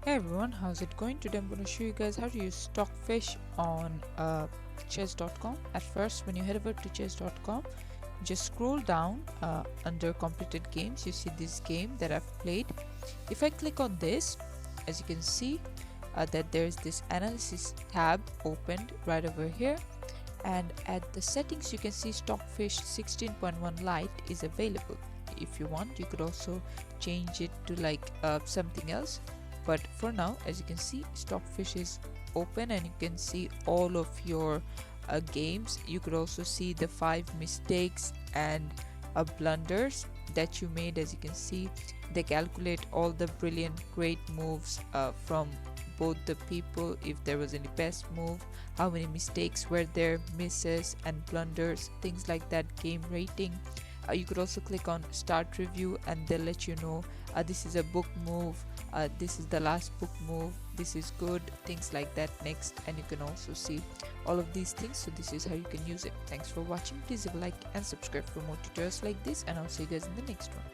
Hey everyone, how's it going? Today I'm going to show you guys how to use Stockfish on chess.com. At first, when you head over to chess.com, just scroll down under completed games. You see this game that I've played. If I click on this, as you can see, that there's this analysis tab opened right over here, and at the settings you can see Stockfish 16.1 Lite is available. If you want, you could also change it to like something else, but for now, as you can see, Stockfish is open and you can see all of your games. You could also see the 5 mistakes and blunders that you made. As you can see, they calculate all the brilliant great moves from both the people, if there was any best move, how many mistakes were there, misses and blunders, things like that, game rating. You could also click on start review and they'll let you know this is a book move, this is the last book move, this is good, things like that, next, and you can also see all of these things. So this is how you can use it. Thanks for watching. Please leave a like and subscribe for more tutorials like this, and I'll see you guys in the next one.